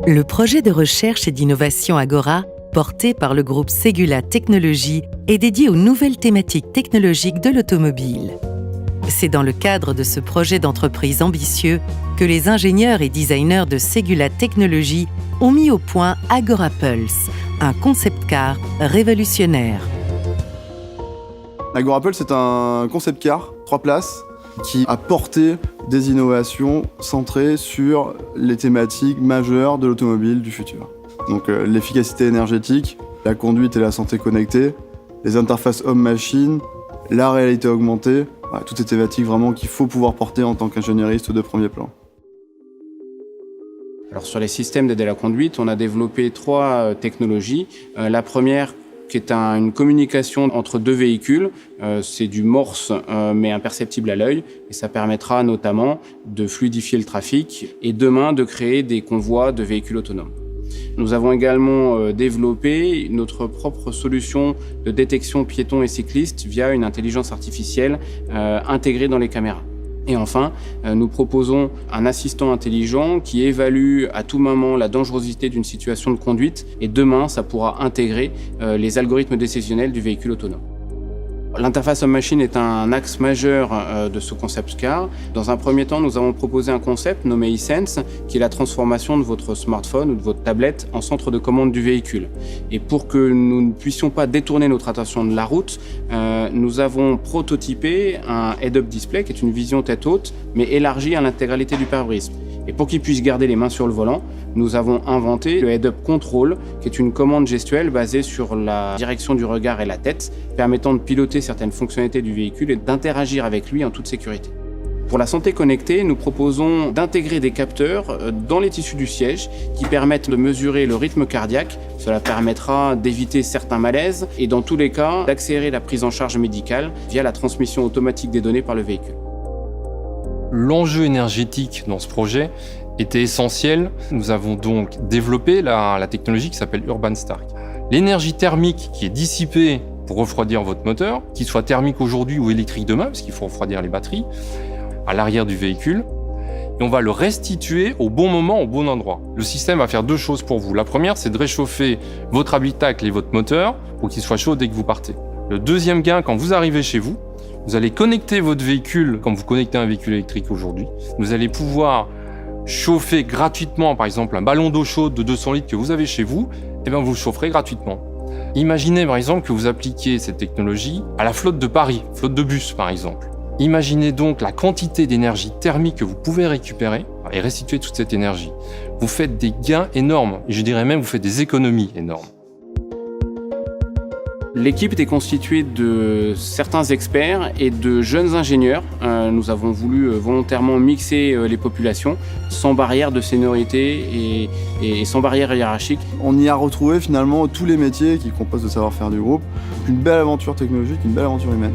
Le projet de recherche et d'innovation Agora, porté par le groupe Ségula Technologies, est dédié aux nouvelles thématiques technologiques de l'automobile. C'est dans le cadre de ce projet d'entreprise ambitieux que les ingénieurs et designers de Ségula Technologies ont mis au point Agora Pulse, un concept car révolutionnaire. Agora Pulse, c'est un concept car, 3 places, qui a porté des innovations centrées sur les thématiques majeures de l'automobile du futur. Donc l'efficacité énergétique, la conduite et la santé connectée, les interfaces homme-machine, la réalité augmentée, toutes ces thématiques vraiment qu'il faut pouvoir porter en tant qu'ingéniériste de premier plan. Alors sur les systèmes d'aide à la conduite, on a développé 3 technologies. La première, qui est une communication entre 2 véhicules. C'est du Morse, mais imperceptible à l'œil. Et ça permettra notamment de fluidifier le trafic et demain de créer des convois de véhicules autonomes. Nous avons également développé notre propre solution de détection piétons et cyclistes via une intelligence artificielle intégrée dans les caméras. Et enfin, nous proposons un assistant intelligent qui évalue à tout moment la dangerosité d'une situation de conduite et demain, ça pourra intégrer les algorithmes décisionnels du véhicule autonome. L'interface homme-machine est un axe majeur de ce concept car. Dans un premier temps, nous avons proposé un concept nommé eSense, qui est la transformation de votre smartphone ou de votre tablette en centre de commande du véhicule. Et pour que nous ne puissions pas détourner notre attention de la route, nous avons prototypé un head-up display, qui est une vision tête haute, mais élargie à l'intégralité du pare-brise. Et pour qu'il puisse garder les mains sur le volant, nous avons inventé le Head-Up Control, qui est une commande gestuelle basée sur la direction du regard et la tête, permettant de piloter certaines fonctionnalités du véhicule et d'interagir avec lui en toute sécurité. Pour la santé connectée, nous proposons d'intégrer des capteurs dans les tissus du siège qui permettent de mesurer le rythme cardiaque. Cela permettra d'éviter certains malaises et dans tous les cas, d'accélérer la prise en charge médicale via la transmission automatique des données par le véhicule. L'enjeu énergétique dans ce projet était essentiel. Nous avons donc développé la technologie qui s'appelle Urban Stark. L'énergie thermique qui est dissipée pour refroidir votre moteur, qu'il soit thermique aujourd'hui ou électrique demain, parce qu'il faut refroidir les batteries, à l'arrière du véhicule, et on va le restituer au bon moment, au bon endroit. Le système va faire 2 choses pour vous. La première, c'est de réchauffer votre habitacle et votre moteur pour qu'il soit chaud dès que vous partez. Le deuxième gain, quand vous arrivez chez vous, vous allez connecter votre véhicule comme vous connectez un véhicule électrique aujourd'hui. Vous allez pouvoir chauffer gratuitement, par exemple, un ballon d'eau chaude de 200 litres que vous avez chez vous, et bien vous le chaufferez gratuitement. Imaginez, par exemple, que vous appliquiez cette technologie à la flotte de Paris, flotte de bus, par exemple. Imaginez donc la quantité d'énergie thermique que vous pouvez récupérer et restituer toute cette énergie. Vous faites des gains énormes, et je dirais même vous faites des économies énormes. L'équipe était constituée de certains experts et de jeunes ingénieurs. Nous avons voulu volontairement mixer les populations sans barrière de seniorité et sans barrière hiérarchique. On y a retrouvé finalement tous les métiers qui composent le savoir-faire du groupe. Une belle aventure technologique, une belle aventure humaine.